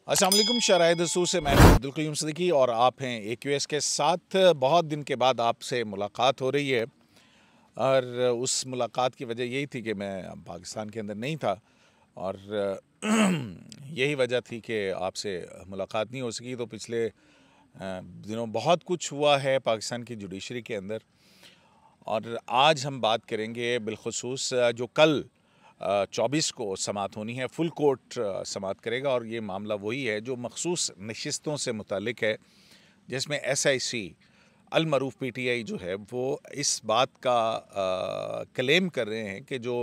अस्सलाम वालेकुम शराय दसूर से मैं हूं अब्दुल क़य्यूम सिद्दीकी और आप हैं AQS के साथ। बहुत दिन के बाद आपसे मुलाकात हो रही है और उस मुलाकात की वजह यही थी कि मैं पाकिस्तान के अंदर नहीं था और यही वजह थी कि आपसे मुलाकात नहीं हो सकी। तो पिछले दिनों बहुत कुछ हुआ है पाकिस्तान की जुडिशरी के अंदर और आज हम बात करेंगे बिलखुसूस जो कल 24 को समात होनी है। फुल कोर्ट समात करेगा और ये मामला वही है जो मखसूस नशिस्तों से मुतालिक है, जिसमें SIC अलमरूफ PTI जो है वो इस बात का क्लेम कर रहे हैं कि जो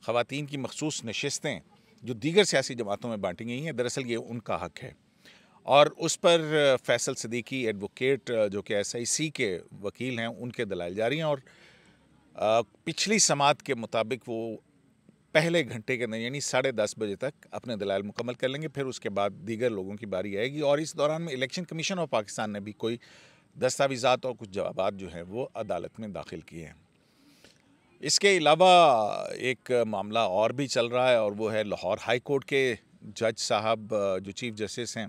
ख़वातीन की मखसूस नशिस्तें जो दीगर सियासी जमातों में बांटी गई हैं, दरअसल ये उनका हक है। और उस पर फैसल सिद्दीकी एडवोकेट जो कि SIC के वकील हैं, उनके दलाइल जारी हैं और पिछली समात के मुताबिक वो पहले घंटे के अंदर यानी 10:30 बजे तक अपने दलाइल मुकम्मल कर लेंगे। फिर उसके बाद दीगर लोगों की बारी आएगी और इस दौरान में इलेक्शन कमीशन ऑफ पाकिस्तान ने भी कोई दस्तावेज़ात और कुछ जवाबात जो हैं वो अदालत में दाखिल किए हैं। इसके अलावा एक मामला और भी चल रहा है और वो है लाहौर हाई कोर्ट के जज साहब जो चीफ जस्टिस हैं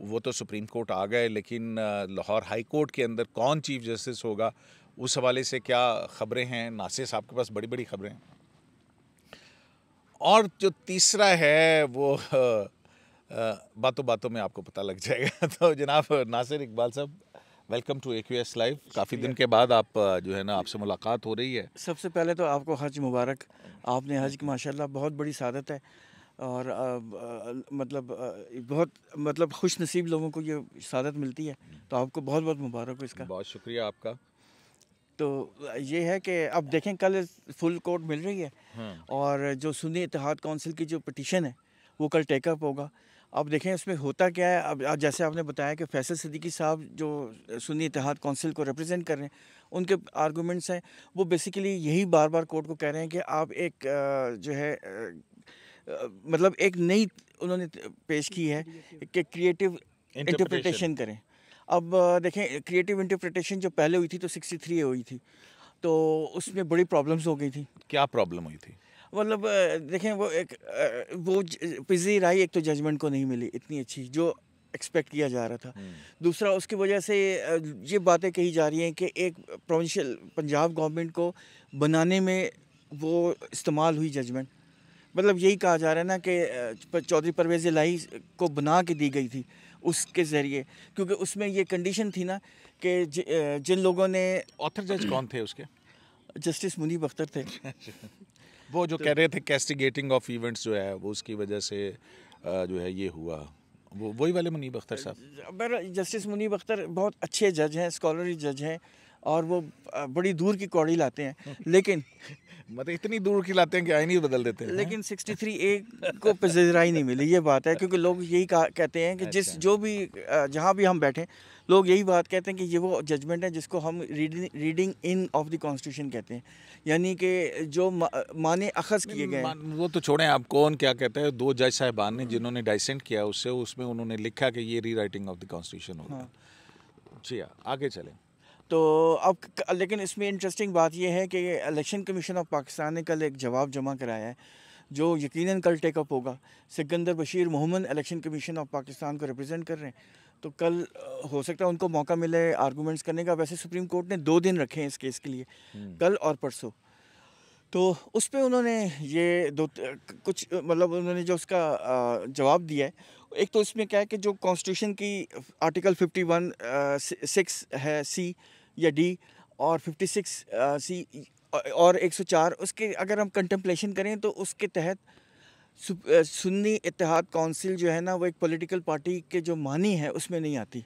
वो तो सुप्रीम कोर्ट आ गए, लेकिन लाहौर हाई कोर्ट के अंदर कौन चीफ जस्टिस होगा उस हवाले से क्या ख़बरें हैं। नासिर साहब के पास बड़ी बड़ी ख़बरें हैं। और जो तीसरा है वो बातों बातों में आपको पता लग जाएगा। तो जनाब नासिर इकबाल साहब, वेलकम टू AQS लाइव। काफ़ी दिन के बाद आप जो है ना आपसे मुलाकात हो रही है। सबसे पहले तो आपको हज मुबारक। आपने हज की माशाल्लाह बहुत बड़ी सादत है और बहुत खुश नसीब लोगों को ये सादत मिलती है, तो आपको बहुत बहुत मुबारक हो इसका। बहुत शुक्रिया आपका। तो ये है कि अब देखें कल फुल कोर्ट मिल रही है और जो सुन्नी इत्तेहाद काउंसिल की जो पिटीशन है वो कल टेकअप होगा। अब देखें इसमें होता क्या है। अब जैसे आपने बताया कि फैसल सिद्दीकी साहब जो सुन्नी इत्तेहाद काउंसिल को रिप्रेजेंट कर रहे हैं, उनके आर्गूमेंट्स हैं वो बेसिकली यही बार बार कोर्ट को कह रहे हैं कि आप एक जो है मतलब एक नई उन्होंने पेश की है कि क्रिएटिव इंटरप्रिटेशन करें। अब देखें क्रिएटिव इंटरप्रिटेशन जो पहले हुई थी तो 63 हुई थी, तो उसमें बड़ी प्रॉब्लम्स हो गई थी। क्या प्रॉब्लम हुई थी? मतलब देखें वो एक वो पिज़ी राय एक तो जजमेंट को नहीं मिली इतनी अच्छी जो एक्सपेक्ट किया जा रहा था। दूसरा उसकी वजह से ये बातें कही जा रही हैं कि एक प्रोविंशियल पंजाब गवर्नमेंट को बनाने में वो इस्तेमाल हुई जजमेंट। मतलब यही कहा जा रहा है ना कि चौधरी परवेज़ इलाही को बना के दी गई थी उसके ज़रिए, क्योंकि उसमें ये कंडीशन थी ना कि जिन लोगों ने ऑथर जज कौन थे उसके? जस्टिस मुनीब अख्तर थे। वो जो कह रहे थे कैस्टिगेटिंग ऑफ इवेंट्स जो है वो उसकी वजह से जो है ये हुआ, वो वही वाले मुनीब अख्तर साहब। जस्टिस मुनीब अख्तर बहुत अच्छे जज हैं, स्कॉलरी जज हैं और वो बड़ी दूर की कौड़ी लाते हैं, लेकिन मतलब इतनी दूर की लाते हैं कि आईन ही बदल देते हैं। लेकिन 63A को पज़ीराई नहीं मिली। ये बात है क्योंकि लोग यही कहते हैं कि जिस जो भी जहाँ भी हम बैठे लोग यही बात कहते हैं कि ये वो जजमेंट है जिसको हम reading in of the constitution कहते हैं, यानी कि जो माने अखज़ किए गए। वो तो छोड़ें, आप कौन क्या कहते हैं। दो जज साहिबान ने जिन्होंने डाइसेंट किया उससे, उसमें उन्होंने लिखा कि ये री राइटिंग ऑफ द कॉन्स्टिट्यूशन होगा। जी आगे चलें। तो अब लेकिन इसमें इंटरेस्टिंग बात यह है कि इलेक्शन कमीशन ऑफ पाकिस्तान ने कल एक जवाब जमा कराया है जो यकीनन कल टेकअप होगा। Sikandar Bashir Mohammad election commission of Pakistan को रिप्रेजेंट कर रहे हैं, तो कल हो सकता है उनको मौका मिले आर्गूमेंट्स करने का। वैसे सुप्रीम कोर्ट ने 2 दिन रखे हैं इस केस के लिए, कल और परसों। तो उस पर उन्होंने ये कुछ मतलब उन्होंने जो उसका जवाब दिया है, एक तो इसमें क्या है कि जो कॉन्स्टिट्यूशन की आर्टिकल 51(6) है C या D और 56(C) और 104, उसके अगर हम कंटेम्पलेशन करें तो उसके तहत सुन्नी इत्तेहाद काउंसिल जो है ना वो एक पॉलिटिकल पार्टी के जो मानी है उसमें नहीं आती,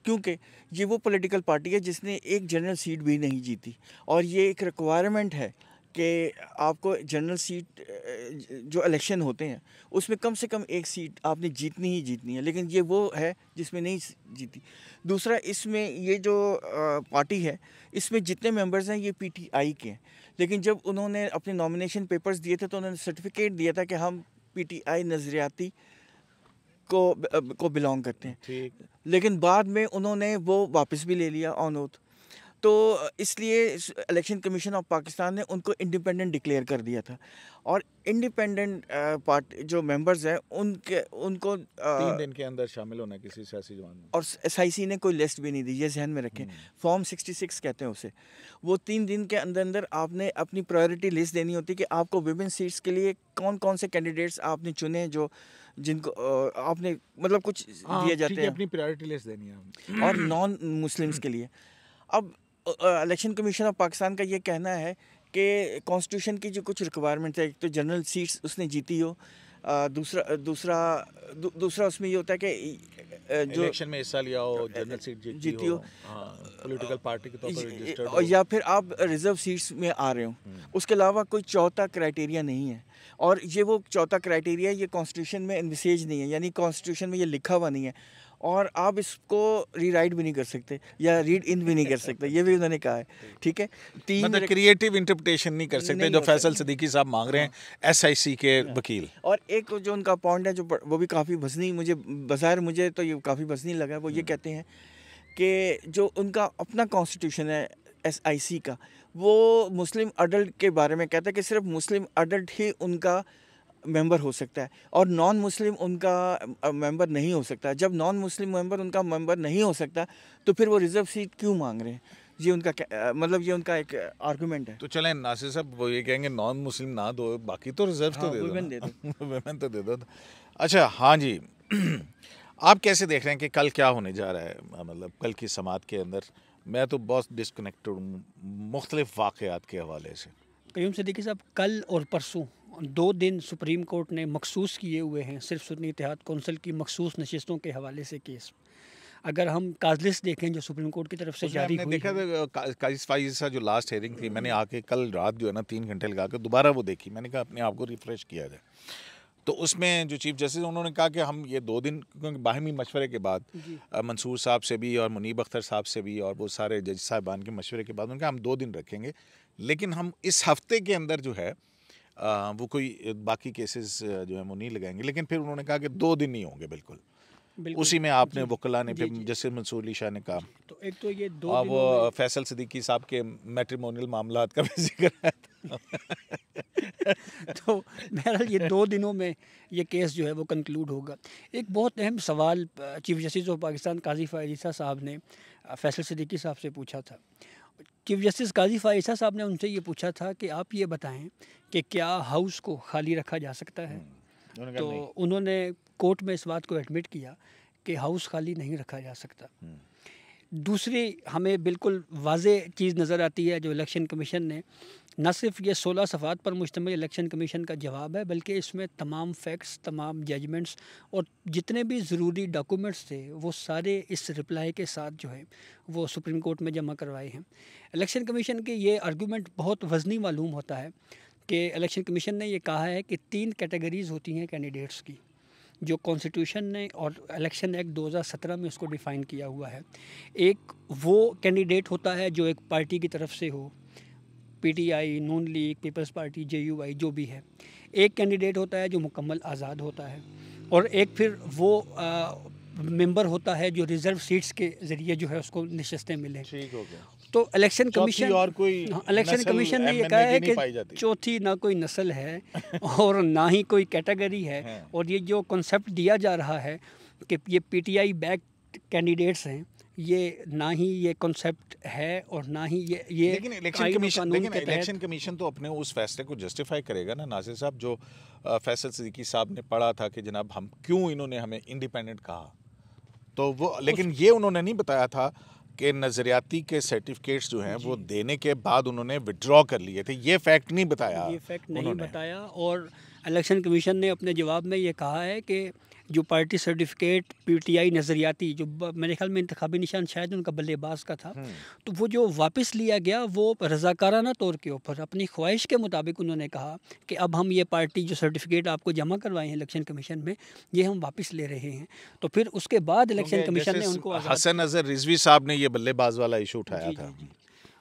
क्योंकि ये वो पॉलिटिकल पार्टी है जिसने एक जनरल सीट भी नहीं जीती और ये एक रिक्वायरमेंट है कि आपको जनरल सीट जो इलेक्शन होते हैं उसमें कम से कम एक सीट आपने जीतनी ही जीतनी है, लेकिन ये वो है जिसमें नहीं जीती। दूसरा, इसमें ये जो पार्टी है इसमें जितने मेंबर्स हैं ये PTI के हैं, लेकिन जब उन्होंने अपने नॉमिनेशन पेपर्स दिए थे तो उन्होंने सर्टिफिकेट दिया था कि हम PTI नज़रियाती को बिलोंग करते हैं। ठीक। लेकिन बाद में उन्होंने वो वापस भी ले लिया ऑन ओथ। तो इसलिए इलेक्शन कमीशन ऑफ पाकिस्तान ने उनको इंडिपेंडेंट डिक्लेयर कर दिया था, और इंडिपेंडेंट पार्टी जो मेंबर्स हैं उनको 3 दिन के अंदर शामिल होना किसी सियासी जमात में। और SIC ने कोई लिस्ट भी नहीं दी, ये ध्यान में रखें। फॉर्म 66 कहते हैं उसे। वो 3 दिन के अंदर अंदर आपने अपनी प्रायोरिटी लिस्ट देनी होती है कि आपको विभिन्न सीट्स के लिए कौन कौन से कैंडिडेट्स आपने चुने, जो जिनको आपने मतलब कुछ दिए जाते हैं, अपनी प्रायोरिटी लिस्ट देनी है। और नॉन मुस्लिम्स के लिए। अब इलेक्शन कमीशन ऑफ पाकिस्तान का ये कहना है कि कॉन्स्टिट्यूशन की जो कुछ रिक्वायरमेंट है, एक तो जनरल सीट्स उसने जीती हो, दूसरा उसमें ये होता है कि जो इलेक्शन में हिस्सा लिया हो, जनरल सीट जीती हो, पॉलिटिकल पार्टी के तौर पर रजिस्टर्ड हो, या फिर आप रिजर्व सीट्स में आ रहे हो। उसके अलावा कोई चौथा क्राइटेरिया नहीं है, और ये वो चौथा क्राइटेरिया ये कॉन्स्टिट्यूशन में इनविसेज नहीं है, यानी कॉन्स्टिट्यूशन में ये लिखा हुआ नहीं है, और आप इसको रीराइट भी नहीं कर सकते या रीड इन भी नहीं कर सकते, ये भी उन्होंने कहा है। ठीक है, मतलब क्रिएटिव इंटरप्रिटेशन नहीं कर सकते जो फैसल सिद्दीकी साहब मांग रहे हैं SIC के वकील। और एक जो उनका पॉइंट है जो वो भी काफ़ी वज़नी, मुझे तो ये काफ़ी वज़नी लगा। वो ये कहते हैं कि जो उनका अपना कॉन्स्टिट्यूशन है SIC का, वो मुस्लिम अडल्ट के बारे में कहता है कि सिर्फ मुस्लिम अडल्ट ही उनका मेंबर हो सकता है, और नॉन मुस्लिम उनका मेंबर नहीं हो सकता। जब नॉन मुस्लिम मेंबर उनका मेंबर नहीं हो सकता, तो फिर वो रिजर्व सीट क्यों मांग रहे हैं? ये उनका मतलब ये उनका एक आर्गूमेंट है। तो चलें नासिर साहब, वो ये कहेंगे नॉन मुस्लिम ना दो, बाकी तो रिजर्व तो दे दो, वुमेन दे दो। वुमेन तो दे दो। अच्छा, हाँ जी। आप कैसे देख रहे हैं कि कल क्या होने जा रहा है? मतलब कल की समात के अंदर मैं तो बहुत डिस्कनेक्टेड हूँ मुख्तलिफ वाक़यात के हवाले से। क़य्यूम सिद्दीकी साहब, कल और परसों 2 दिन सुप्रीम कोर्ट ने मखसूस किए हुए हैं सिर्फ सुन्नी इत्तेहाद कौंसिल की मखसूस नशिस्तों के हवाले से केस। अगर हम काजलिस्ट देखें जो सुप्रीम कोर्ट की तरफ से जारी हुई देखा था काजिस फाइज़ जो लास्ट हेयरिंग थी, मैंने आके कल रात जो है ना 3 घंटे लगा के दोबारा वो देखी। मैंने कहा अपने आप को रिफ़्रेश किया जाए। तो उसमें जो चीफ जस्टिस उन्होंने कहा कि हम ये 2 दिन, क्योंकि बाहमी मशवरे के बाद मंसूर साहब से भी और मुनीब अख्तर साहब से भी और वो सारे जज साहिबान के मशवरे के बाद उन्होंने कहा हम 2 दिन रखेंगे, लेकिन हम इस हफ्ते के अंदर जो है वो कोई बाकी केसेस जो है वो नहीं लगाएंगे। लेकिन फिर उन्होंने कहा कि 2 दिन नहीं होंगे बिल्कुल। उसी में आपने वकला ने फिर जस्टिस मंसूर अली शाह ने कहा, तो एक तो ये 2 अब वो फैसल सिद्दीकी साहब के मैट्रिमोनियल मामलात का भी जिक्र है। तो बहरहाल ये 2 दिनों में ये केस जो है वो कंक्लूड होगा। एक बहुत अहम सवाल चीफ जस्टिस ऑफ पाकिस्तान काजी फ़ाइज़ ईसा साहब ने फैसल सिद्दीकी साहब से पूछा था। चीफ जस्टिस काजी फ़ाइज़ ईसा साहब ने उनसे ये पूछा था कि आप ये बताएं कि क्या हाउस को खाली रखा जा सकता है? तो उन्होंने कोर्ट में इस बात को एडमिट किया कि हाउस खाली नहीं रखा जा सकता। दूसरी हमें बिल्कुल वाज़े चीज़ नज़र आती है जो इलेक्शन कमीशन ने, न सिर्फ ये 16 सफ़ात पर मुश्तमिल इलेक्शन कमीशन का जवाब है, बल्कि इसमें तमाम फैक्ट्स, तमाम जजमेंट्स और जितने भी ज़रूरी डॉक्यूमेंट्स थे वो सारे इस रिप्लाई के साथ जो है वो सुप्रीम कोर्ट में जमा करवाए हैं। इलेक्शन कमीशन के ये आर्गूमेंट बहुत वज़नी मालूम होता है कि इलेक्शन कमीशन ने ये कहा है कि 3 कैटेगरीज़ होती हैं कैंडिडेट्स की, जो कॉन्स्टिट्यूशन ने और इलेक्शन एक्ट 2017 में उसको डिफ़ाइन किया हुआ है। एक वो कैंडिडेट होता है जो एक पार्टी की तरफ से हो, PTI, नून लीग, पीपल्स पार्टी, JUI जो भी है। एक कैंडिडेट होता है जो मुकम्मल आज़ाद होता है, और एक फिर वो मेंबर होता है जो रिज़र्व सीट्स के ज़रिए जो है उसको नशस्तें मिलें। ठीक हो गया। तो इलेक्शन कमीशन और कोई इलेक्शन कमीशन ने ये कहा है कि चौथी ना कोई नस्ल है और ना ही कोई कैटेगरी है, और ये जो कॉन्सेप्ट दिया जा रहा है कि ये PTI बैक्ड कैंडिडेट्स हैं, ये ना ही ये कॉन्सेप्ट है और ना ही ये लेकिन इलेक्शन कमीशन तो अपने उस फैसले को जस्टिफाई करेगा ना नासिर साहब, जो फैसल सिद्दीकी साहब ने पढ़ा था कि जनाब हम क्यों इन्होंने हमें इंडिपेंडेंट कहा, तो वो लेकिन ये उन्होंने नहीं बताया था कि नज़रियाती के सर्टिफिकेट्स जो हैं वो देने के बाद उन्होंने विड्रॉ कर लिए थे। ये फैक्ट नहीं बताया, ये फैक्ट नहीं बताया। और इलेक्शन कमीशन ने अपने जवाब में ये कहा है कि जो पार्टी सर्टिफिकेट PTI नज़रियाती, जो मेरे ख्याल में इंतखाबी निशान शायद उनका बल्लेबाज का था, तो वो जो वापस लिया गया वो रज़ाकाराना तौर के ऊपर अपनी ख्वाहिश के मुताबिक उन्होंने कहा कि अब हम ये पार्टी जो सर्टिफिकेट आपको जमा करवाए हैं इलेक्शन कमीशन में, ये हम वापस ले रहे हैं। तो फिर उसके बाद इलेक्शन कमीशन ने उनको हसन अज़हर रिजवी साहब ने ये बल्लेबाज वाला इशू उठाया था।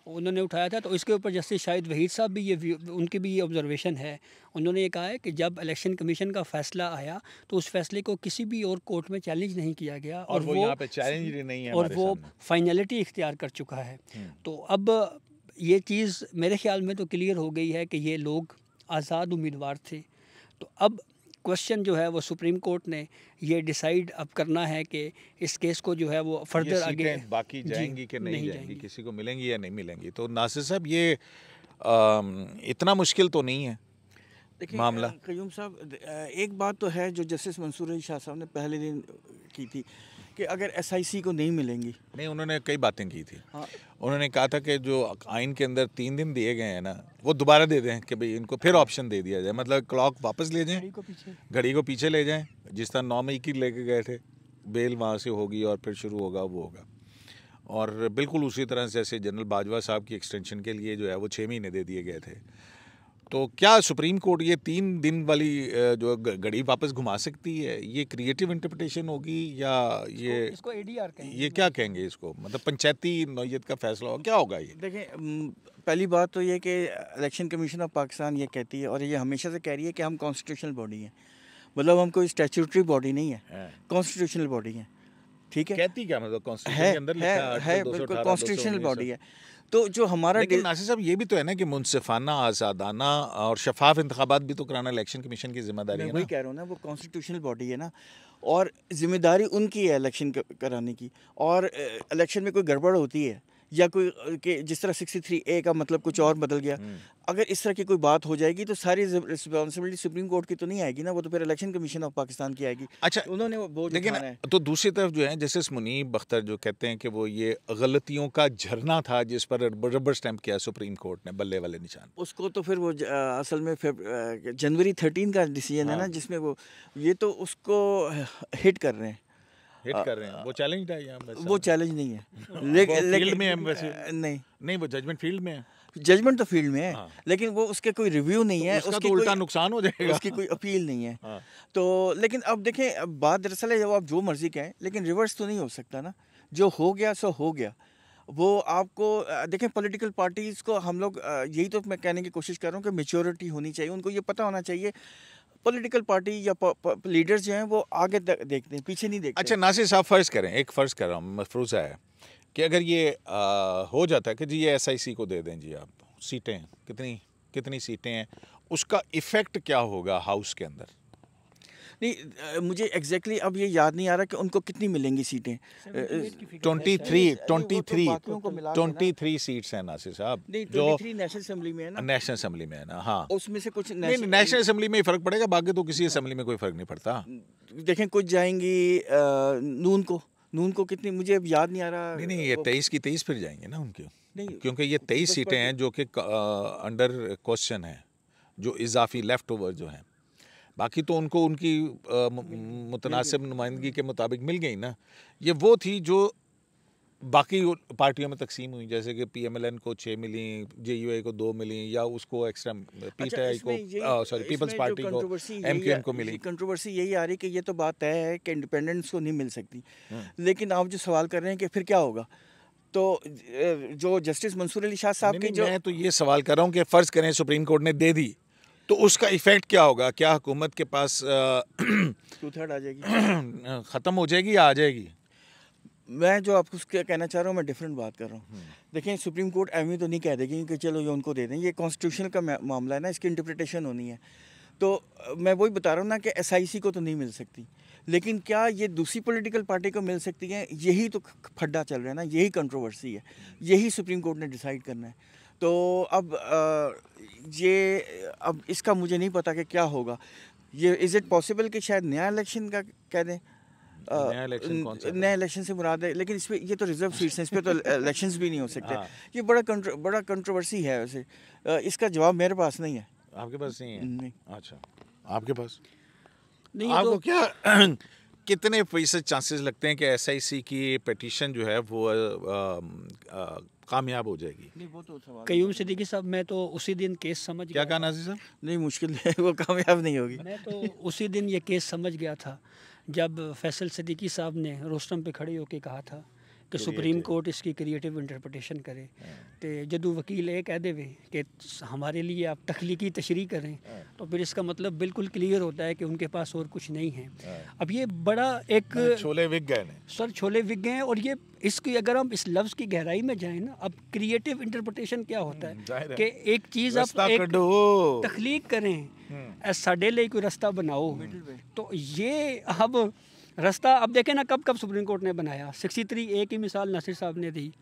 उन्होंने उठाया था। तो इसके ऊपर जस्टिस शाहिद वहीद साहब भी उनकी भी ये ऑब्जर्वेशन है। उन्होंने ये कहा है कि जब इलेक्शन कमीशन का फैसला आया तो उस फैसले को किसी भी और कोर्ट में चैलेंज नहीं किया गया, और वो यहाँ पे चैलेंज ही नहीं है और वो फाइनलिटी इख्तियार कर चुका है। तो अब ये चीज़ मेरे ख्याल में तो क्लियर हो गई है कि ये लोग आज़ाद उम्मीदवार थे। तो अब क्वेश्चन जो है वो सुप्रीम कोर्ट ने ये डिसाइड अब करना है कि इस केस को जो है वो फर्दर आगे बाकी जाएंगी कि नहीं जाएंगी, किसी को मिलेंगी या नहीं मिलेंगी। तो नासिर साहब ये इतना मुश्किल तो नहीं है मामला। क़य्यूम साहब, एक बात तो है जो जस्टिस मंसूर अली शाह साहब ने पहले दिन की थी कि अगर एसआईसी को नहीं मिलेंगी, नहीं उन्होंने कई बातें की थी। हाँ, उन्होंने कहा था कि जो आइन के अंदर 3 दिन दिए गए हैं ना, वो दोबारा दे दें कि भाई इनको फिर ऑप्शन दे दिया जाए, मतलब क्लॉक वापस ले जाएं, घड़ी को पीछे ले जाएं, जिस तरह 9 मई की लेके गए थे, बेल वहाँ से होगी और फिर शुरू होगा वो होगा। और बिल्कुल उसी तरह से जैसे जनरल बाजवा साहब की एक्सटेंशन के लिए जो है वो 6 महीने दे दिए गए थे। तो क्या सुप्रीम कोर्ट ये 3 दिन वाली जो घड़ी वापस घुमा सकती है? ये क्रिएटिव इंटरप्रिटेशन होगी या इसको एडीआर कहेंगे? ये क्या कहेंगे इसको, मतलब पंचायती नौयत का फैसला होगा, क्या होगा ये? देखें, पहली बात तो ये कि इलेक्शन कमीशन ऑफ पाकिस्तान ये कहती है और ये हमेशा से कह रही है कि हम कॉन्स्टिट्यूशनल बॉडी हैं, मतलब हम कोई स्टैट्यूटरी बॉडी नहीं है, कॉन्स्टिट्यूशनल बॉडी है। ठीक है, कहती क्या मतलब कॉन्स्टिट्यूशन के अंदर लिखा है बिल्कुल कॉन्स्टिट्यूशनल बॉडी है। तो जो हमारा लेकिन नासिर साहब ये भी तो है ना कि मुनसिफाना, आज़ादाना और शफाफ इंतखाबात भी तो कराना इलेक्शन कमीशन की जिम्मेदारी है ना। वही कह रहा हूँ ना, वो कॉन्स्टिट्यूशनल बॉडी है ना, और जिम्मेदारी उनकी है इलेक्शन कराने की। और इलेक्शन में कोई गड़बड़ होती है या कोई कि जिस तरह 63A का मतलब कुछ और बदल गया, अगर इस तरह की कोई बात हो जाएगी तो सारी रिस्पॉन्सिबिलिटी सुप्रीम कोर्ट की तो नहीं आएगी ना, वो तो फिर इलेक्शन कमीशन ऑफ पाकिस्तान की आएगी। अच्छा, उन्होंने वो बोझ उठाना है। तो दूसरी तरफ जो है जस्टिस मुनीब अख्तर जो कहते हैं कि वो ये गलतियों का झरना था जिस पर रबर स्टैंप किया सुप्रीम कोर्ट ने, बल्ले वाले निशान, उसको तो फिर वो असल में जनवरी 13 का डिसीजन है ना, जिसमें वो ये तो उसको हिट कर रहे हैं, वो चैलेंज है यहाँ। वो चैलेंज नहीं है, फील्ड में है वैसे। नहीं वो जजमेंट फील्ड में है, जजमेंट तो फील्ड में है, लेकिन वो उसके कोई रिव्यू नहीं है, उसका तो उल्टा नुकसान हो जाएगा, उसकी कोई अपील नहीं है। तो लेकिन अब देखें, अब बात दरअसल है जब आप जो मर्जी कहें, लेकिन रिवर्स तो नहीं हो सकता ना, जो हो गया सो हो गया। वो आपको देखें, पॉलिटिकल पार्टीज़ को हम लोग यही तो मैं कहने की कोशिश कर रहा हूँ कि मैच्योरिटी होनी चाहिए, उनको ये पता होना चाहिए पॉलिटिकल पार्टी या लीडर्स जो हैं वो आगे देखते हैं, पीछे नहीं देखते। अच्छा नासिर साहब, फ़र्ज़ करें, एक फ़र्ज़ कर रहा हूँ, मफरूज़ा है कि अगर ये हो जाता है कि जी ये SIC को दे दें, जी आप सीटें कितनी सीटें हैं, उसका इफ़ेक्ट क्या होगा हाउस के अंदर? नहीं, मुझे एग्जैक्टली अब ये याद नहीं आ रहा कि उनको कितनी मिलेंगी सीटें। 23 सीट्स हैं नासिर साहब, जो 23 नेशनल असेंबली में है ना, नेशनल असेंबली में है ना। हाँ, उसमें से कुछ नेशनल असेंबली में ही फ़र्क पड़ेगा, बाकी तो किसी असेंबली में कोई फ़र्क नहीं पड़ता। देखें, कुछ जाएंगी नून को कितनी, मुझे अब याद नहीं आ रहा। नहीं ये 23 की 23 फिर जाएंगे ना उनकी, क्योंकि ये 23 सीटें हैं जो कि अंडर क्वेश्चन है, जो इजाफी लेफ्ट ओवर जो हैं, बाकी तो उनको उनकी मुतनासिब नुमाइंदगी के मुताबिक मिल गई ना। ये वो थी जो बाकी पार्टियों में तकसीम हुई, जैसे कि PMLN को 6 मिली, JUI को 2 मिली, या उसको एक्स्ट्रा PTI को पीपल्स पार्टी को, MQN को मिली। कंट्रोवर्सी यही आ रही कि ये तो बात तय है कि इंडिपेंडेंस को नहीं मिल सकती, लेकिन आप जो सवाल कर रहे हैं कि फिर क्या होगा, तो जो जस्टिस मंसूर अली शाह साहब की, मैं तो ये सवाल कर रहा हूँ कि फ़र्ज़ करें सुप्रीम कोर्ट ने दे दी, तो उसका इफ़ेक्ट क्या होगा? क्या हुकूमत के पास 2/3 आ जाएगी, ख़त्म हो जाएगी या आ जाएगी? मैं जो आपको कहना चाह रहा हूँ, मैं डिफरेंट बात कर रहा हूँ। देखें, सुप्रीम कोर्ट एवं तो नहीं कह देगी कि चलो ये उनको दे दें, ये कॉन्स्टिट्यूशन का मामला है ना, इसकी इंटरप्रिटेशन होनी है। तो मैं वही बता रहा हूँ ना कि SIC को तो नहीं मिल सकती, लेकिन क्या ये दूसरी पॉलिटिकल पार्टी को मिल सकती है? यही तो फड्डा चल रहा है ना, यही कंट्रोवर्सी है, यही सुप्रीम कोर्ट ने डिसाइड करना है। तो अब अब इसका मुझे नहीं पता कि क्या होगा। ये इज़ इट पॉसिबल कि शायद नया इलेक्शन का कह दें? नया इलेक्शन से मुराद है, लेकिन इस पर ये तो रिजर्व सीट्स हैं, इस पर तो इलेक्शंस भी नहीं हो सकते। ये बड़ा कंट्रोवर्सी है वैसे, इसका जवाब मेरे पास नहीं है। आपके पास नहीं है? नहीं। अच्छा, आपके पास नहीं? आपको क्या कितने फीसद चांसेस लगते हैं कि SIC की पिटीशन जो है वो कामयाब हो जाएगी? नहीं, वो तो सवाल क़य्यूम सिद्दीकी साहब, मैं तो उसी दिन केस समझ क्या कहा नाज़िर साहब? नहीं, मुश्किल है, वो कामयाब नहीं होगी। मैं तो उसी दिन ये केस समझ गया था जब फैसल सिद्दीकी साहब ने रोस्टम पे खड़े होकर कहा था कि सुप्रीम कोर्ट इसकी क्रिएटिव इंटरप्रटेशन करे। तो जदू वकील ये कह देवे कि हमारे लिए आप तख्लीकी तशरीह करें, तो फिर इसका मतलब बिल्कुल क्लियर होता है कि उनके पास और कुछ नहीं है। अब ये बड़ा एक छोले बिक गए ने सर, छोले बिक गए हैं। और ये इसकी अगर हम इस लफ्ज़ की गहराई में जाएं ना, अब क्रिएटिव इंटरप्रटेशन क्या होता है कि एक चीज़ आप एक तख्लीक करें, साडे लिए कोई रास्ता बनाओ। तो ये अब रास्ता अब देखें ना, कब कब सुप्रीम कोर्ट ने बनाया। 63A की मिसाल नासिर साहब ने दी।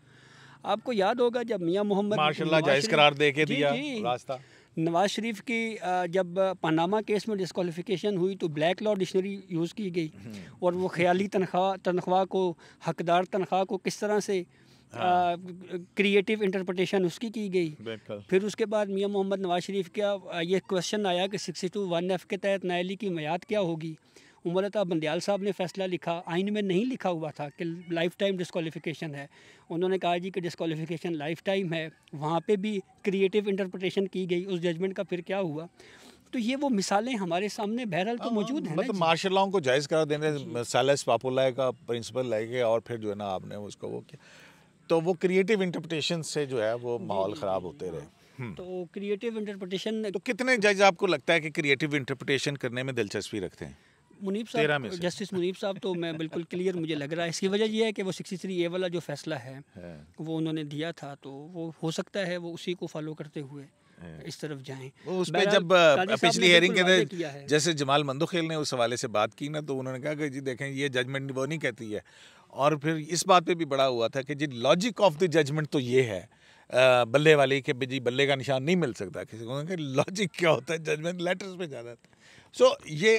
आपको याद होगा जब मियां मोहम्मद माशाल्लाह जायज़ करार दे के दिया रास्ता। नवाज शरीफ की जब पनामा केस में डिस्क्वालिफिकेशन हुई तो ब्लैक लॉ डिक्शनरी यूज़ की गई, और वो ख्याली तनख्वाह को, हकदार तनख्वाह को किस तरह से क्रिएटिव इंटरप्रटेशन उसकी की गई। फिर उसके बाद मियां मोहम्मद नवाज शरीफ का ये क्वेश्चन आया कि 62(1)(f) के तहत नाअहली की मियाद क्या होगी। उमर अता बंदियाल साहब ने फ़ैसला लिखा, आइन में नहीं लिखा हुआ था कि लाइफ टाइम डिस्क्वालिफिकेशन है। उन्होंने कहा जी कि डिस्क्वालिफिकेशन लाइफ टाइम है। वहाँ पे भी क्रिएटिव इंटरप्रटेशन की गई उस जजमेंट का। फिर क्या हुआ? तो ये वो मिसालें हमारे सामने बहरहाल तो मौजूद हैं। मतलब मार्शल लॉ को जायज़ करार देने सैलस पापुलाय का प्रिंसिपल लेके, और फिर जो है ना आपने उसको वो किया, तो वो क्रिएटिव इंटरप्रटेशन से जो है वो माहौल ख़राब होते रहे। तो क्रिएटिव इंटरप्रटेशन, तो कितने जज आपको लगता है कि क्रिएटिव इंटरप्रटेशन करने में दिलचस्पी रखते हैं? मुनीब साहब, जस्टिस मुनीब साहब तो मैं बिल्कुल क्लियर मुझे लग रहा है। इसकी वजह यह है कि वो 63A वाला जो फैसला है वो उन्होंने दिया था, तो वो हो सकता है वो उसी को फॉलो करते हुए इस तरफ जाएं। वो उस पे जब पिछली हेयरिंग के जैसे जमाल मंदोखेल ने उस हवाले से बात की ना, तो उन्होंने कहा कि जी देखें ये जजमेंट वो नहीं कहती है। और फिर इस बात पे भी बड़ा हुआ था कि जी लॉजिक ऑफ द जजमेंट तो ये है बल्ले वाले के जी बल्ले का निशान नहीं मिल सकता किसी को। लॉजिक क्या होता है? जजमेंट लेटर्स पे जाना था। सो ये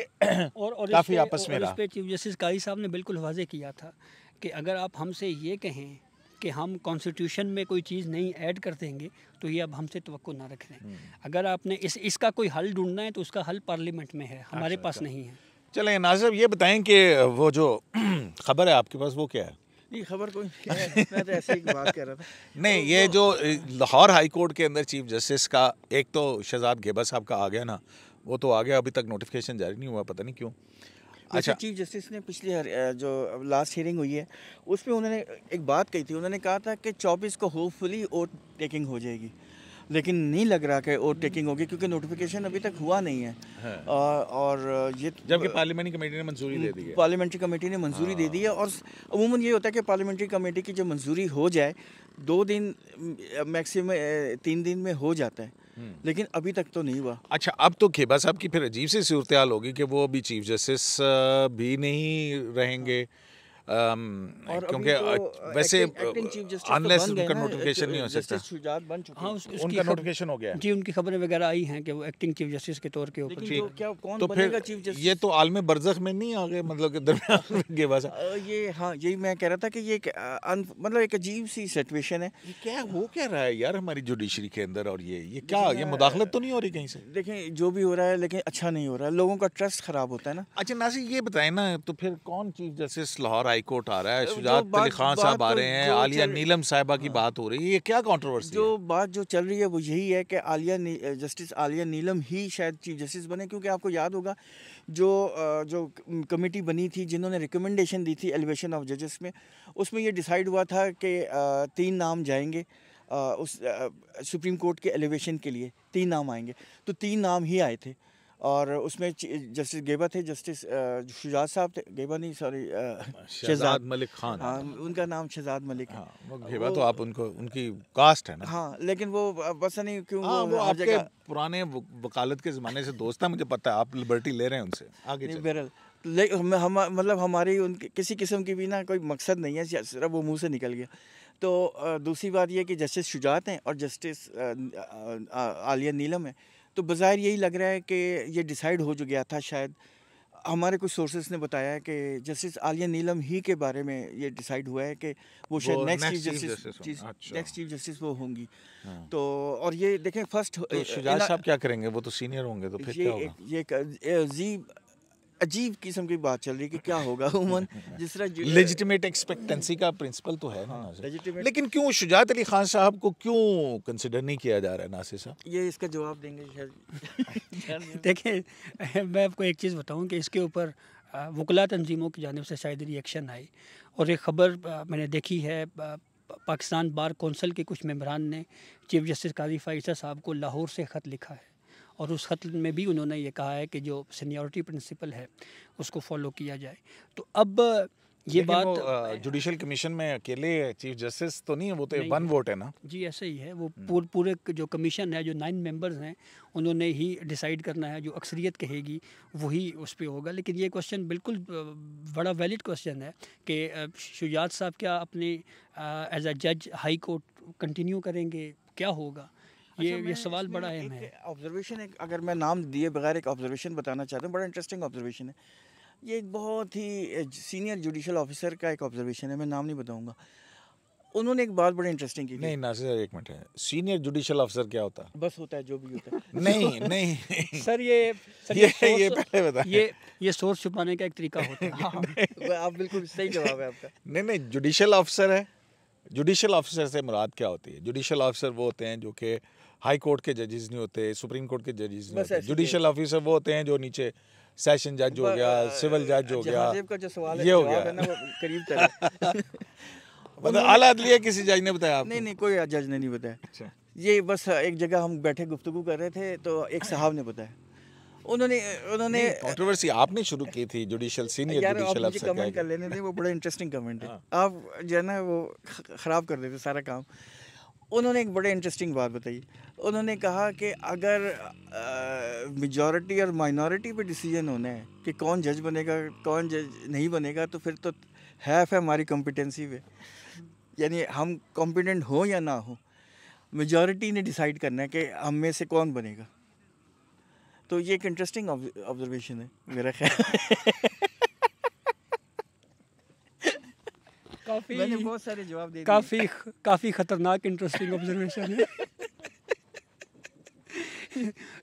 और काफ़ी आपस में रहा। इस पे चीफ जस्टिस कारी साहब ने बिल्कुल वाज़ेह किया था कि अगर आप हमसे ये कहें कि हम कॉन्स्टिट्यूशन में कोई चीज़ नहीं ऐड कर देंगे तो ये अब हमसे तवक्को ना रख लें। अगर आपने इसका कोई हल ढूंढना है तो उसका हल पार्लियामेंट में है, हमारे पास नहीं है। चलें नाज़िर, ये बताएं कि वो जो खबर है आपके पास वो क्या है? नहीं, खबर कोई मैं तो ऐसे ही बात कर रहा था। नहीं, ये जो लाहौर हाई कोर्ट के अंदर चीफ जस्टिस का एक तो शहजाद घेबा साहब का आ गया ना, वो तो आ गया, अभी तक नोटिफिकेशन जारी नहीं हुआ, पता नहीं क्यों। अच्छा, चीफ जस्टिस ने पिछली जो लास्ट हियरिंग हुई है उसमें उन्होंने एक बात कही थी। उन्होंने कहा था कि 24 को होपफुली ओवर टेकिंग हो जाएगी, लेकिन नहीं लग रहा कि ओवर टेकिंग होगी क्योंकि नोटिफिकेशन अभी तक हुआ नहीं है। और ये जबकि पार्लियामेंट्री कमेटी ने मंजूरी दे दी है। पार्लियामेंट्री कमेटी ने मंजूरी दे दी है। और अमूमन ये होता है कि पार्लियामेंट्री कमेटी की जो मंजूरी हो जाए 2 दिन मैक्सिमम 3 दिन में हो जाता है, लेकिन अभी तक तो नहीं हुआ। अच्छा, अब तो घेबा साहब की फिर अजीब सी सूरत हाल होगी कि वो अभी चीफ जस्टिस भी नहीं रहेंगे, क्योंकि वैसे अनलेस उनका नोटिफिकेशन नहीं हो सकता। शुजात बन चुके हैं, उनका नोटिफिकेशन हो गया जी, उनकी खबरें वगैरह आई हैं कि वो एक्टिंग चीफ जस्टिस के तौर के ऊपर। तो क्या कौन तो बनेगा चीफ जस्टिस? ये तो आलम बरज़ख में नहीं आ गए, मतलब कि दरमियान घेबा साहब। ये हाँ, यही मैं कह रहा था कि ये मतलब एक अजीब सी सिचुएशन है। ये क्या हो क्या रहा है यार हमारी जुडिशरी के अंदर? और ये क्या, ये मुदाखलत तो नहीं हो रही कहीं से? देखें, जो भी हो रहा है लेकिन अच्छा नहीं हो रहा है, लोगों का ट्रस्ट खराब होता है ना। अच्छा नासिर, ये बताएं ना, तो फिर कौन chief justice Lahore high court आ रहा है? शुजात अली खान साहब आ रहे हैं, आलिया नीलम साहिबा की बात हो रही है, ये क्या कंट्रोवर्सी है? जो बात जो चल रही है वो यही है कि जस्टिस आलिया नीलम ही शायद चीफ जस्टिस बने, क्योंकि आपको याद होगा जो कमेटी बनी थी जिन्होंने रिकमेंडेशन दी थी एलिवेशन ऑफ जजेस में, उसमें ये डिसाइड हुआ था कि 3 नाम जाएंगे उस सुप्रीम कोर्ट के एलिवेशन के लिए। 3 नाम आएंगे, तो 3 नाम ही आए थे। और उसमें जस्टिस गेबा थे, जस्टिस शुजात साहब थे, गेबा नहीं सॉरी शहजाद मलिक खान। हाँ, उनका नाम शहजाद मलिक है। हाँ, वो गेबा तो आप उनको उनकी कास्ट है ना। हाँ, लेकिन वो बस नहीं क्यों वो आपके पुराने वकालत के ज़माने से दोस्त है, मुझे पता है। आप लिबर्टी ले रहे हैं उनसे, आगे बहरहाल हम मतलब हमारी उनकी किसी किस्म की भी ना कोई मकसद नहीं है, सिर्फ वो मुँह से निकल गया। तो दूसरी बात ये कि जस्टिस शुजात हैं और जस्टिस आलिया नीलम है, तो बज़ाहिर यही लग रहा है कि ये डिसाइड हो जो गया था। शायद हमारे कुछ सोर्सेस ने बताया है कि जस्टिस आलिया नीलम ही के बारे में ये डिसाइड हुआ है कि वो शायद नेक्स्ट चीफ जस्टिस वो होंगी। तो और ये देखें फर्स्ट शुजात साहब क्या करेंगे? वो तो सीनियर होंगे, तो फिर क्या होगा? ये अजीब किस्म की बात चल रही है कि क्या होगा। उमन जिस तरह लेजिटिमेट एक्सपेक्टेंसी का प्रिंसिपल तो है ना, लेकिन क्यों शुजात अली खान साहब को क्यों कंसिडर नहीं किया जा रहा है नासिर साहब? ये इसका जवाब देंगे शायद। देखिए, मैं आपको एक चीज़ बताऊं कि इसके ऊपर वकला तंजीमों की जानिब से शायद रिएक्शन आई, और एक ख़बर मैंने देखी है, पाकिस्तान बार कौंसिल के कुछ मेंबरान ने चीफ जस्टिस काजी फ़ाइज़ साहब को लाहौर से ख़त लिखा है, और उस ख़त में भी उन्होंने ये कहा है कि जो सीनियरिटी प्रिंसिपल है उसको फॉलो किया जाए। तो अब ये बात जुडिशल कमीशन में अकेले चीफ जस्टिस तो नहीं है, वो तो नहीं वन है। वोट है ना। जी ऐसे ही है, वो पूरे जो कमीशन है, जो 9 मेंबर्स हैं, उन्होंने ही डिसाइड करना है, जो अक्सरियत कहेगी वही उस पे होगा। लेकिन ये क्वेश्चन बिल्कुल बड़ा वैलिड क्वेश्चन है कि शुजात साहब क्या अपने एज अ जज हाई कोर्ट कंटिन्यू करेंगे, क्या होगा? ये सवाल बड़ा अहम है। ऑब्जर्वेशन, अगर मैं नाम दिए बगैर एक ऑब्जर्वेशन बताना चाहता हूँ, बड़ा इंटरेस्टिंग ऑब्जर्वेशन है ये, एक बहुत ही सीनियर जुडिशल ऑफिसर का एक ऑब्जर्वेशन है, मैं नाम नहीं बताऊंगा। उन्होंने एक बात बड़ी इंटरेस्टिंग की थी। नहीं नासिर, एक मिनट है, सीनियर जुडिशल ऑफिसर क्या होता है? बस होता है जो भी होता है। नहीं नहीं सर ये ये पहले बताएं। ये सोर्स छुपाने का एक तरीका होता है। हाँ, आप बिल्कुल सही जवाब है आपका। नहीं, जुडिशल ऑफिसर है। जुडिशल ऑफिसर से मुराद क्या होती है? जुडिशल ऑफिसर वो होते हैं जो कि हाई कोर्ट के जजेस नहीं होते, सुप्रीम कोर्ट के जजेस नहीं होते। जुडिशल ऑफिसर वो होते हैं जो नीचे सेशन जज हो गया, सिविल जज हो गया, जहाज़ेब का जो सवाल है, ये हो जवाब है ना, वो करीब तरह। मतलब आला अदलिया किसी जज ने बताया आपको? नहीं, कोई जज ने नहीं बताया। अच्छा। ये बस एक जगह हम बैठे गुफ्तगू कर रहे थे तो एक साहब ने बताया, उन्होंने कंट्रोवर्सी आपने शुरू की थी जुडिशल सीनियर यार, आप जुडिशल मुझे अफसर कमेंट कर लेने थे, वो बड़ा इंटरेस्टिंग कमेंट है। आप जो है ना वो ख़राब कर देते सारा काम। उन्होंने एक बड़े इंटरेस्टिंग बात बताई। उन्होंने कहा कि अगर मेजॉरिटी और माइनॉरिटी पे डिसीजन होना है कि कौन जज बनेगा कौन जज नहीं बनेगा, तो फिर तो हैफ है हमारी कॉम्पिटेंसी पे, यानी हम कॉम्पिटेंट हो या ना हो, मेजॉरिटी ने डिसाइड करना है कि हम में से कौन बनेगा। तो ये एक इंटरेस्टिंग ऑब्जर्वेशन है मेरा ख्याल। मैंने बहुत सारे जवाब दे दिए। काफ़ी ख़तरनाक इंटरेस्टिंग ऑब्जर्वेशन है।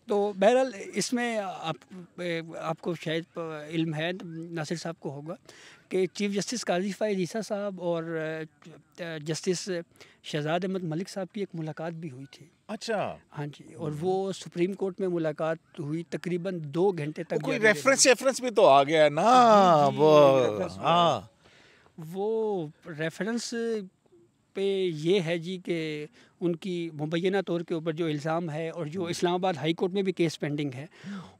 तो बहरहाल इसमें आपको शायद इल्म है, नासिर साहब को होगा, कि चीफ जस्टिस काजी फ़ाइज़ ईसा साहब और जस्टिस शहजाद अहमद मलिक साहब की एक मुलाकात भी हुई थी। अच्छा। हाँ जी, और वो सुप्रीम कोर्ट में मुलाकात हुई, तकरीबन 2 घंटे तक। कोई रेफरेंस भी तो आ गया है ना वो। हाँ, वो रेफरेंस पे ये है जी कि उनकी मुबैना तौर के ऊपर जो इल्ज़ाम है, और जो इस्लामाबाद हाई कोर्ट में भी केस पेंडिंग है,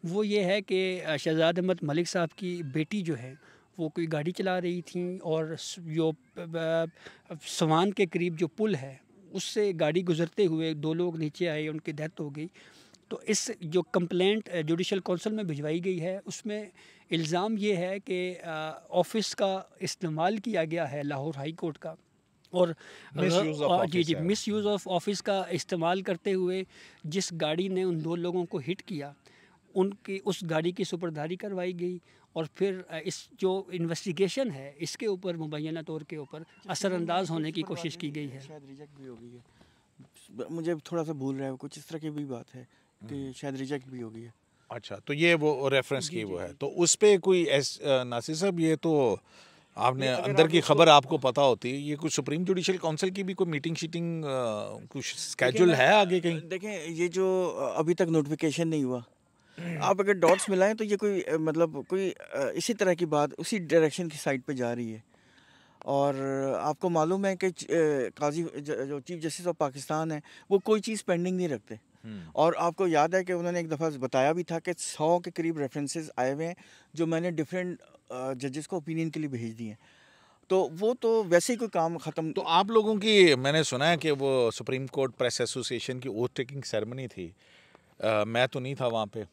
वो ये है कि शहजाद अहमद मलिक साहब की बेटी जो है वो कोई गाड़ी चला रही थी, और जो सवान के करीब जो पुल है उससे गाड़ी गुजरते हुए 2 लोग नीचे आए, उनकी डेथ हो गई। तो इस जो कंप्लेंट जुडिशल काउंसिल में भिजवाई गई है, उसमें इल्ज़ाम ये है कि ऑफ़िस का इस्तेमाल किया गया है लाहौर हाई कोर्ट का, और मिस यूज़ ऑफ ऑफिस का इस्तेमाल करते हुए जिस गाड़ी ने उन 2 लोगों को हिट किया, उनकी उस गाड़ी की सुपुर्दारी करवाई गई, और फिर इस जो इन्वेस्टिगेशन है इसके ऊपर मुबैना तौर के ऊपर असरअंदाज होने की कोशिश की गई है। शायद रिजेक्ट भी हो गई है, मुझे थोड़ा सा भूल रहा है, कुछ इस तरह की भी बात है कि शायद रिजेक्ट भी हो गई है। अच्छा, तो ये वो रेफरेंस की वो है, तो उस पे कोई नासिर साहब, ये तो आपने अंदर की खबर आपको पता होती है, ये कुछ सुप्रीम जुडिशल काउंसिल की भी कोई मीटिंग शीटिंग कुछ स्केड्यूल है आगे कहीं? देखें, ये जो अभी तक नोटिफिकेशन नहीं हुआ, आप अगर डॉट्स मिलाएं तो ये कोई मतलब कोई इसी तरह की बात उसी डायरेक्शन की साइड पे जा रही है। और आपको मालूम है कि काजी जो चीफ जस्टिस ऑफ पाकिस्तान है वो कोई चीज़ पेंडिंग नहीं रखते। और आपको याद है कि उन्होंने एक दफ़ा बताया भी था कि 100 के करीब रेफरेंसेस आए हुए हैं जो मैंने डिफरेंट जजेस को ओपिनियन के लिए भेज दिए हैं। तो वो तो वैसे ही कोई काम ख़त्म। तो आप लोगों की, मैंने सुना है कि वो सुप्रीम कोर्ट प्रेस एसोसिएशन की ओथ टेकिंग सेरेमनी थी, मैं तो नहीं था वहाँ पे।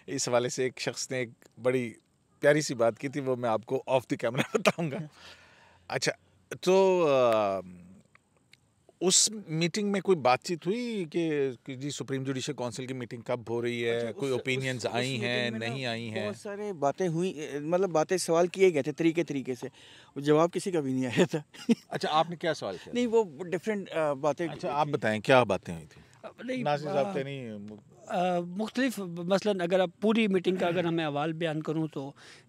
इस हवाले से एक शख्स ने एक बड़ी प्यारी सी बात की थी, वो मैं आपको ऑफ द कैमरा बताऊंगा। अच्छा, तो उस मीटिंग में कोई बातचीत हुई कि जी सुप्रीम जुडिशल काउंसिल की मीटिंग कब हो रही है? अच्छा, कोई ओपिनियंस आई हैं, नहीं आई हैं? बहुत सारे बातें हुई, मतलब बातें सवाल किए गए थे तरीके से, जवाब किसी का भी नहीं आया था। अच्छा, आपने क्या सवाल किया? नहीं, वो डिफरेंट बातें। अच्छा, आप बताएं क्या बातें हुई थी? नासिर साहब थे नहीं मुख्तलिफ, मसलन अगर आप पूरी मीटिंग का अगर मैं अहवाल बयान करूँ तो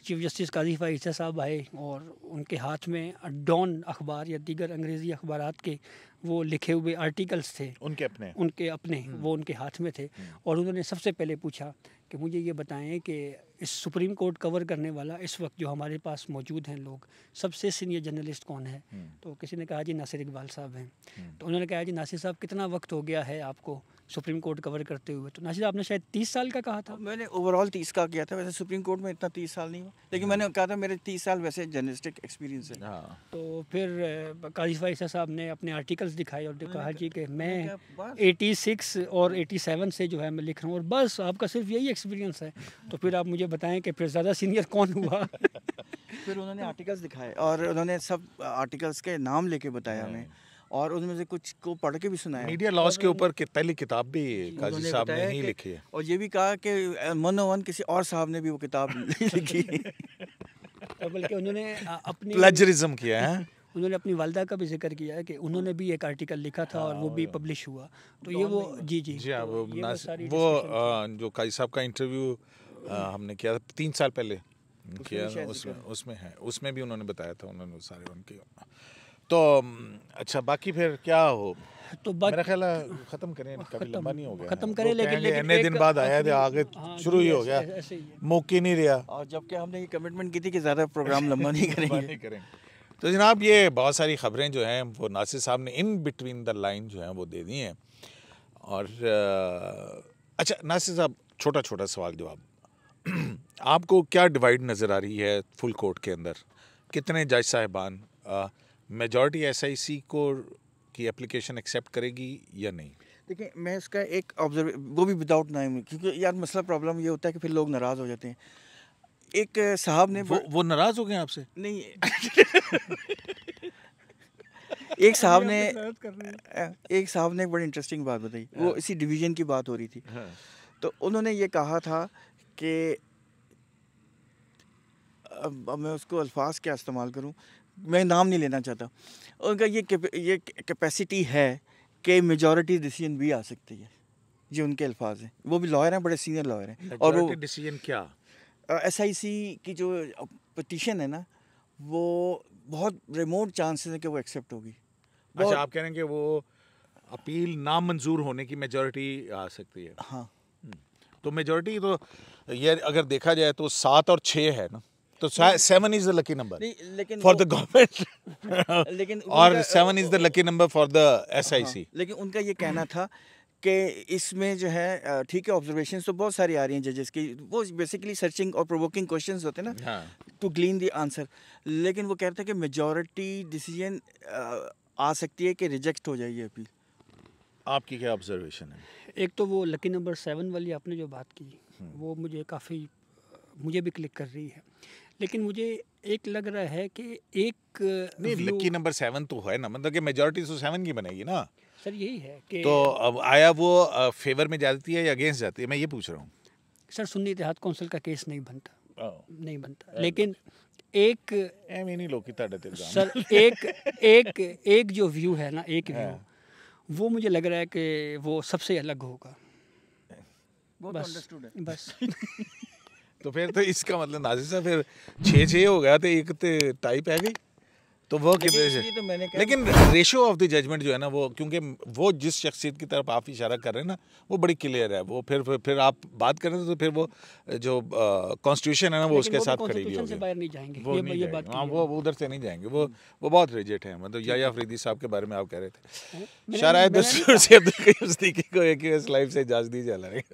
चीफ जस्टिस काजी फ़ाइज़ ईसा साहब आए, और उनके हाथ में डॉन अखबार या दीगर अंग्रेज़ी अखबारात के वो लिखे हुए आर्टिकल्स थे, उनके अपने वो उनके हाथ में थे, और उन्होंने सबसे पहले पूछा कि मुझे ये बताएं कि इस सुप्रीम कोर्ट कवर करने वाला इस वक्त जो हमारे पास मौजूद हैं लोग, सबसे सीनियर जर्नलिस्ट कौन है? तो किसी ने कहा जी नासिर इकबाल साहब हैं। तो उन्होंने कहा जी नासिर साहब कितना वक्त हो गया है आपको सुप्रीम कोर्ट कवर करते हुए? तो नासिर आपने शायद 30 साल का कहा था। मैंने ओवरऑल 30 का किया था, वैसे सुप्रीम कोर्ट में इतना 30 साल नहीं हुआ, लेकिन मैंने कहा था मेरे 30 साल वैसे जर्नलिस्टिक एक्सपीरियंस है। तो फिर काजी फ़ाइज़ साहब ने अपने आर्टिकल्स दिखाए और कहा जी कि मैं 86 और 87 से जो है मैं लिख रहा हूँ और बस आपका सिर्फ यही एक्सपीरियंस है। तो फिर आप मुझे बताएं कि फिर ज़्यादा सीनियर कौन हुआ? फिर उन्होंने आर्टिकल्स दिखाए और उन्होंने सब आर्टिकल्स के नाम लेके बताया हमें, और उनमें से कुछ को पढ़ के भी सुनाया। मीडिया लॉस के ऊपर पहली किताब भी काजी साहब ने ही लिखी है, और ये भी कहा कि मनोवन किसी और साहब ने भी वो किताब लिखी है। बल्कि उन्होंने अपनी प्लेजरिज्म किया है। उन्होंने अपनी वालदा का भी जिक्र किया है कि उन्होंने भी एक आर्टिकल लिखा था और वो भी पब्लिश हुआ। तो ये वो जी हाँ, वो जो काजी साहब का इंटरव्यू हमने किया था 3 साल पहले किया, उसमें है, उसमें भी उन्होंने बताया था, उन्होंने सारे उनके। तो अच्छा, बाकी फिर क्या हो? तो मेरा ख्याल है ख़त्म करें, कभी लंबा नहीं हो गया, ख़त्म करें, लेकिन इतने दिन बाद आया थे, आगे शुरू ही हो गया, मौके नहीं रहा। और जबकि हमने ये कमिटमेंट की थी कि ज़्यादा प्रोग्राम लंबा नहीं करेंगे। तो जनाब ये बहुत सारी ख़बरें जो हैं वो नासिर साहब ने इन बिटवीन द लाइन जो हैं वो दे दी हैं। और अच्छा नासिर साहब, छोटा छोटा सवाल जवाब, आपको क्या डिवाइड नज़र आ रही है फुल कोर्ट के अंदर? कितने जज साहिबान मेजॉरिटी SIC को की एप्लीकेशन एक्सेप्ट करेगी या नहीं? देखिए, मैं इसका एक वो भी विदाउट नाम, क्योंकि यार मसला प्रॉब्लम ये होता है कि फिर लोग नाराज़ हो जाते हैं। एक साहब ने वो नाराज़ हो गए आपसे? नहीं एक साहब ने एक बड़ी इंटरेस्टिंग बात बताई। वो इसी डिवीज़न की बात हो रही थी। तो उन्होंने ये कहा था कि अब मैं उसको अल्फाज क्या इस्तेमाल करूं, मैं नाम नहीं लेना चाहता। उनका ये कैपेसिटी है कि मेजॉरिटी डिसीजन भी आ सकती है। ये उनके अल्फाज हैं, वो भी लॉयर हैं, बड़े सीनियर लॉयर हैं। और वो डिसीजन क्या, SIC की जो पिटीशन है ना, वो बहुत रिमोट चांसेस है कि वो एक्सेप्ट होगी। अच्छा, आप कह रहे हैं कि वो अपील नामंजूर होने की मेजॉरिटी आ सकती है? हाँ। तो मेजॉरिटी तो ये अगर देखा जाए तो 7 और 6 है ना, तो 7 is the lucky number for the government, लेकिन और 7 is the lucky number for the SIC। लेकिन उनका ये कहना था कि इसमें जो है ठीक है, ऑब्जर्वेशंस तो बहुत सारी आ रही हैं जजेस की, वो बेसिकली सर्चिंग और प्रोवोकिंग क्वेश्चंस होते हैं ना, टू ग्लीन द आंसर। लेकिन वो कहते हैं कि मेजॉरिटी डिसीजन आ सकती है कि रिजेक्ट हो जाएगी अपील। आपकी क्या ऑब्जर्वेशन है? एक तो वो लकी नंबर 7 वाली आपने जो बात की, वो मुझे भी क्लिक कर रही है, लेकिन मुझे एक लग रहा है कि एक नहीं, लकी नंबर 7 तो है ना, मतलब कि मेजॉरिटी तो 7 की बनेगी ना सर। यही है कि तो अब आया वो फेवर में जाती है या अगेंस्ट जाती है, मैं ये पूछ रहा हूँ। सर, सुन्नी इत्तेहाद कौंसिल का केस नहीं बनता, लेकिन एक नहीं लोग सर एक जो व्यू है ना, एक व्यू वो मुझे लग रहा है कि वो सबसे अलग होगा। बस तो फिर तो इसका मतलब नाज़िर साहब फिर 6-6 हो गया, तो एक टाइप है गई, तो वो कितने से? तो मैंने लेकिन रेशियो ऑफ द जजमेंट जो है ना, वो क्योंकि वो जिस शख्सियत की तरफ आप इशारा कर रहे हैं ना, वो बड़ी क्लियर है। वो फिर आप बात करें तो फिर वो जो कॉन्स्टिट्यूशन है ना, वो उसके साथ खड़ी हुई होगी, बाहर नहीं जाएंगे, ये बात, हाँ, वो उधर से नहीं जाएंगे, वो बहुत रिजिड है। मतलब याया अफरीदी साहब के बारे में आप कह रहे थे, शायद दस्तूर से अब्दुल कयूम सिद्दीकी को AQS लाइव से इजाज़त दी जा रही है।